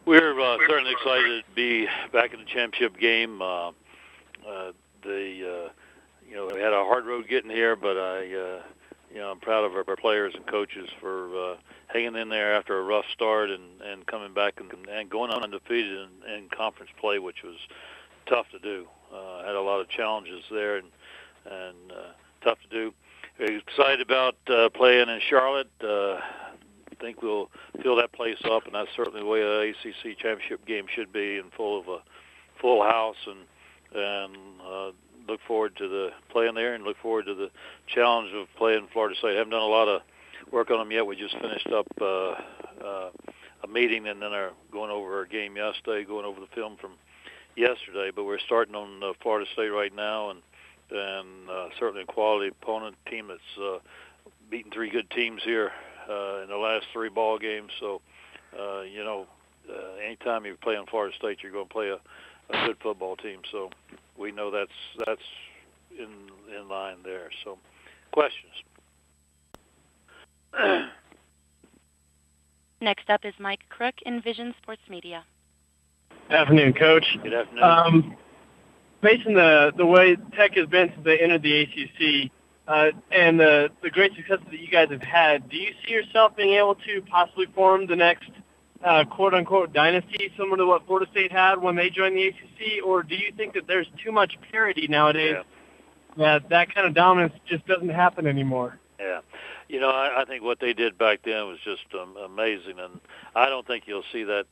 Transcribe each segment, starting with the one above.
We're certainly excited to be back in the championship game. We had a hard road getting here, but I'm proud of our players and coaches for hanging in there after a rough start and coming back and going undefeated in conference play, which was tough to do. Had a lot of challenges there and tough to do. We're excited about playing in Charlotte. I think we'll fill that place up, and that's certainly the way an ACC Championship game should be, and full of a full house, and look forward to the playing there, and look forward to the challenge of playing Florida State. I haven't done a lot of work on them yet. We just finished up a meeting, and then are going over our game yesterday, going over the film from yesterday. But we're starting on Florida State right now, and certainly a quality opponent, team that's beaten three good teams here in the last three ball games. So, anytime you play on Florida State, you're going to play a good football team. So we know that's in line there. So, questions? Next up is Mike Crook, Envision Sports Media. Good afternoon, Coach. Good afternoon. Based on the way Tech has been since they entered the ACC, and the great success that you guys have had, do you see yourself being able to possibly form the next quote-unquote dynasty similar to what Florida State had when they joined the ACC, or do you think that there's too much parity nowadays that kind of dominance just doesn't happen anymore? Yeah. I think what they did back then was just amazing, and I don't think you'll see that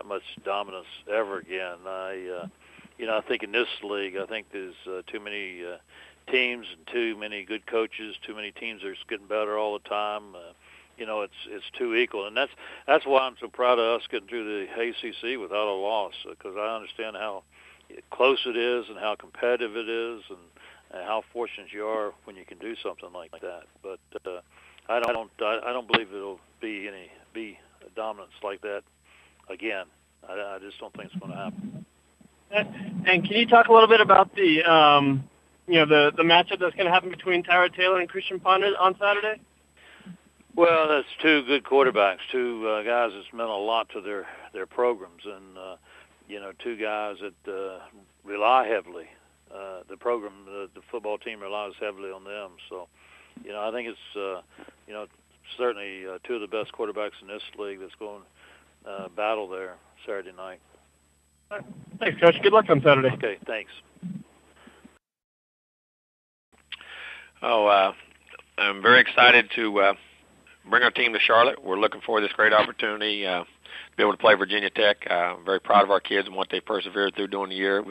much dominance ever again. I think in this league, I think there's too many teams and too many good coaches, too many teams that are getting better all the time. It's too equal, and that's why I'm so proud of us getting through the ACC without a loss, because I understand how close it is and how competitive it is, and how fortunate you are when you can do something like that. But I don't believe it'll be dominance like that again. I just don't think it's going to happen. And can you talk a little bit about the matchup that's going to happen between Tyrod Taylor and Christian Ponder on Saturday? Well, that's two good quarterbacks, two guys that's meant a lot to their programs, and two guys that rely heavily. The program, the football team relies heavily on them. So, I think it's certainly two of the best quarterbacks in this league that's going to battle there Saturday night. Thanks, Coach. Good luck on Saturday. Okay, thanks. I'm very excited to bring our team to Charlotte. We're looking for this great opportunity to be able to play Virginia Tech. I'm very proud of our kids and what they persevered through during the year.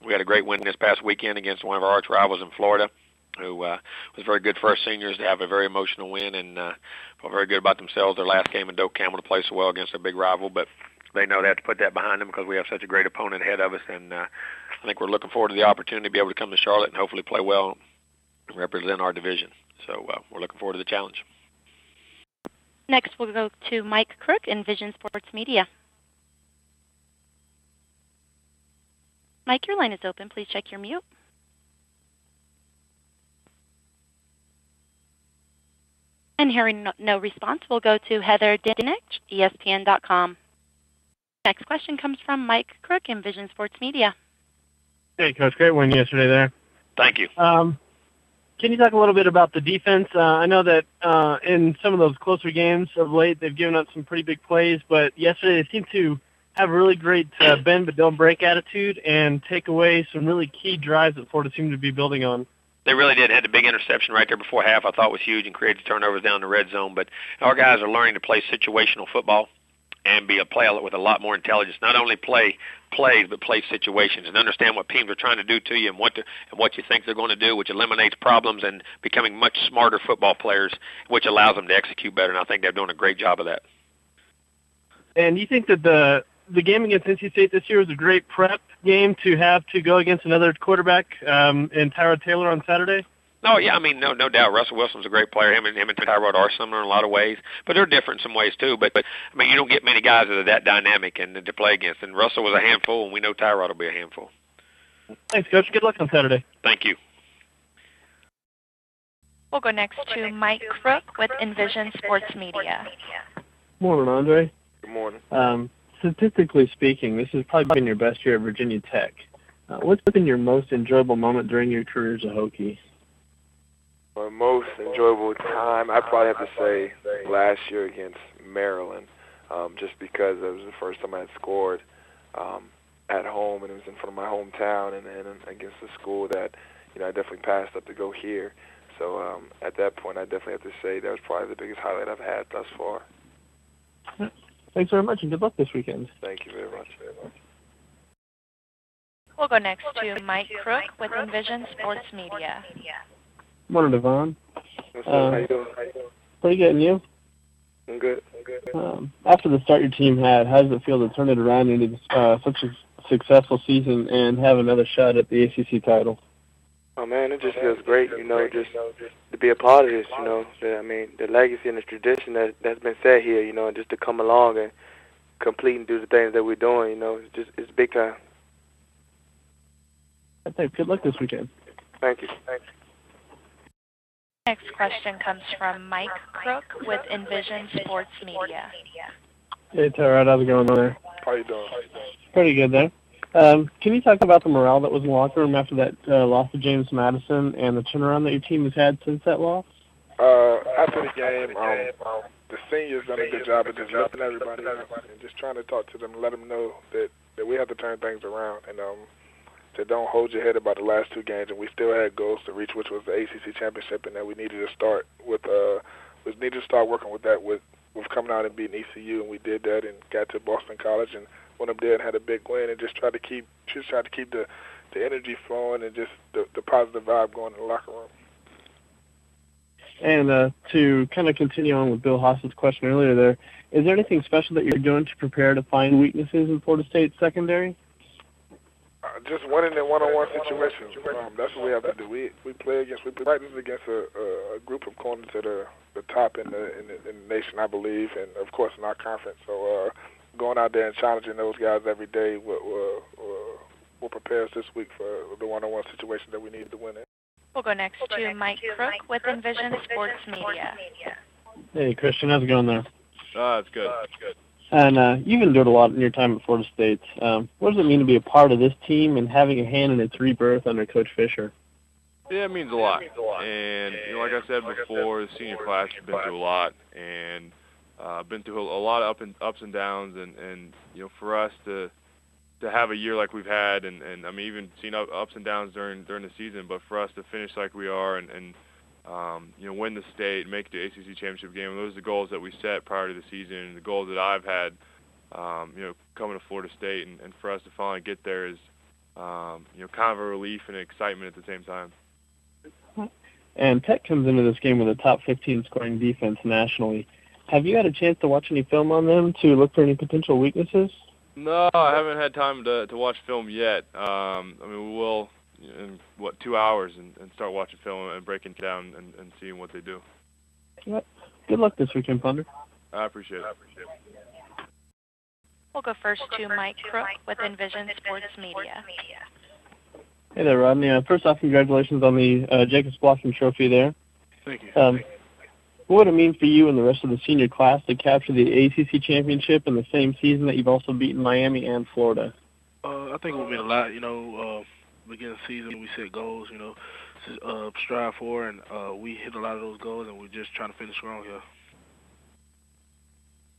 We had a great win this past weekend against one of our arch rivals in Florida, who was very good for our seniors to have a very emotional win, and felt very good about themselves. Their last game in Doak Campbell to play so well against a big rival, but they know they have to put that behind them because we have such a great opponent ahead of us, and I think we're looking forward to the opportunity to be able to come to Charlotte and hopefully play well and represent our division. So we're looking forward to the challenge. Next, we'll go to Mike Crook, Envision Sports Media. Mike, your line is open. Please check your mute. And hearing no response, we'll go to Heather Dinnick, ESPN.com. Next question comes from Mike Crook, Envision Sports Media. Hey, Coach. Great win yesterday there. Thank you. Can you talk a little bit about the defense? I know that in some of those closer games of late, they've given up some pretty big plays, but yesterday they seemed to have a really great bend but don't break attitude and take away some really key drives that Florida seemed to be building on. They really did. Had a big interception right there before half I thought was huge and created turnovers down the red zone. But our guys are learning to play situational football and play with a lot more intelligence. Not only play plays, but play situations and understand what teams are trying to do to you and what you think they're going to do, which eliminates problems and becoming much smarter football players, which allows them to execute better. And I think they're doing a great job of that. And do you think that the game against NC State this year was a great prep game to have to go against another quarterback in Tyrod Taylor on Saturday? Oh, yeah, no doubt. Russell Wilson's a great player. Him and Tyrod are similar in a lot of ways, but they're different in some ways too. But you don't get many guys that are that dynamic and to play against. And Russell was a handful, and we know Tyrod will be a handful. Thanks, Coach. Good luck on Saturday. Thank you. We'll go next to Mike Crook with Envision Sports Media. Morning, Andre. Good morning. statistically speaking, this has probably been your best year at Virginia Tech. What's been your most enjoyable moment during your career as a Hokie? My most enjoyable time, I'd probably have to say last year against Maryland, just because it was the first time I had scored at home, and it was in front of my hometown and against the school that, I definitely passed up to go here. So at that point, I definitely have to say that was probably the biggest highlight I've had thus far. Thanks very much, and good luck this weekend. Thank you very much. We'll go next to Mike Crook with Envision Sports Media. Morning, Devon. What's up? How you doing? Pretty good, and you? I'm good. After the start your team had, how does it feel to turn it around into such a successful season and have another shot at the ACC title? Oh, man, it just feels great, just to be a part of this, the legacy and the tradition that's been set here, and just to come along and complete and do the things that we're doing, it's big time. Thanks. Good luck this weekend. Thank you. Next question comes from Mike Crook with Envision Sports Media. Hey, Tara, how's it going there? How you doing? Pretty good there. Can you talk about the morale that was in the locker room after that loss to James Madison and the turnaround that your team has had since that loss? After the game, the seniors done a good job of just lifting everybody up and just trying to talk to them and let them know that we have to turn things around and to don't hold your head about the last two games. And we still had goals to reach, which was the ACC Championship, and that we needed to start with working with that with coming out and beating ECU, and we did that and got to Boston College and went up there and had a big win and just tried to keep the energy flowing and just the positive vibe going in the locker room. And to kind of continue on with Bill Haas's question earlier there, is there anything special that you're doing to prepare to find weaknesses in Florida State's secondary? Just winning in one-on-one situations. That's what we have to do. We practice against a group of corners that are the top in the nation, I believe, and of course in our conference. So going out there and challenging those guys every day will prepare us this week for the one-on-one situation that we need to win in. We'll go next to Mike Crook with Envision Sports Media. Hey, Christian, how's it going there? It's good. And you've endured a lot in your time at Florida State. What does it mean to be a part of this team and having a hand in its rebirth under Coach Fisher? Yeah, it means a lot. And like I said before, the senior class has been through a lot, and been through a lot of ups and downs. And for us to have a year like we've had, and I mean even seen ups and downs during the season, but for us to finish like we are and win the state, make the ACC Championship Game. And those are the goals that we set prior to the season, and the goals that I've had, coming to Florida State. And for us to finally get there is, kind of a relief and excitement at the same time. And Tech comes into this game with a top 15 scoring defense nationally. Have you had a chance to watch any film on them to look for any potential weaknesses? No, I haven't had time to watch film yet. We will in 2 hours and start watching film and breaking it down and seeing what they do. Good luck this weekend, Thunder. I appreciate it. We'll go first to Mike Crook with Envision Sports Media. Hey there, Rodney. First off, congratulations on the Jacobs Blocking Trophy there. Thank you. What would it mean for you and the rest of the senior class to capture the ACC Championship in the same season that you've also beaten Miami and Florida? I think it would mean a lot. Beginning of the season, we set goals, to strive for, and we hit a lot of those goals, and we're just trying to finish strong here.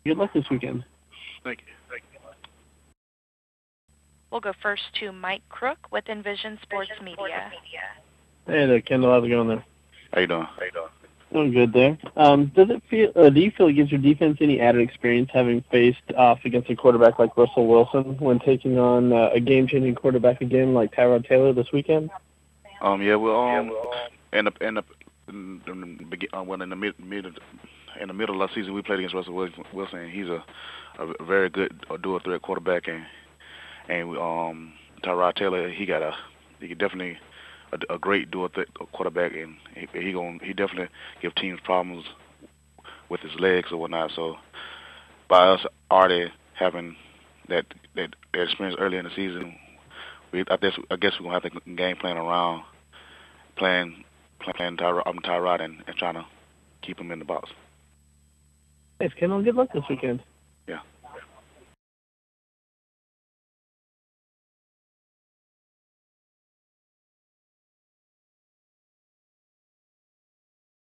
Good luck this weekend. Thank you. We'll go first to Mike Crook with Envision Sports Media. Hey there, Kendall. How's it going there? How you doing? Doing good there. Do you feel it gives your defense any added experience having faced off against a quarterback like Russell Wilson when taking on a game-changing quarterback again like Tyrod Taylor this weekend? In the middle of the season we played against Russell Wilson. And he's a very good dual threat quarterback, and Tyrod Taylor he definitely a great dual threat quarterback, and he definitely give teams problems with his legs or whatnot. So by us already having that experience early in the season, I guess we're gonna have to game plan around playing Tyrod and trying to keep him in the box. Thanks, Kendall. Good luck this weekend.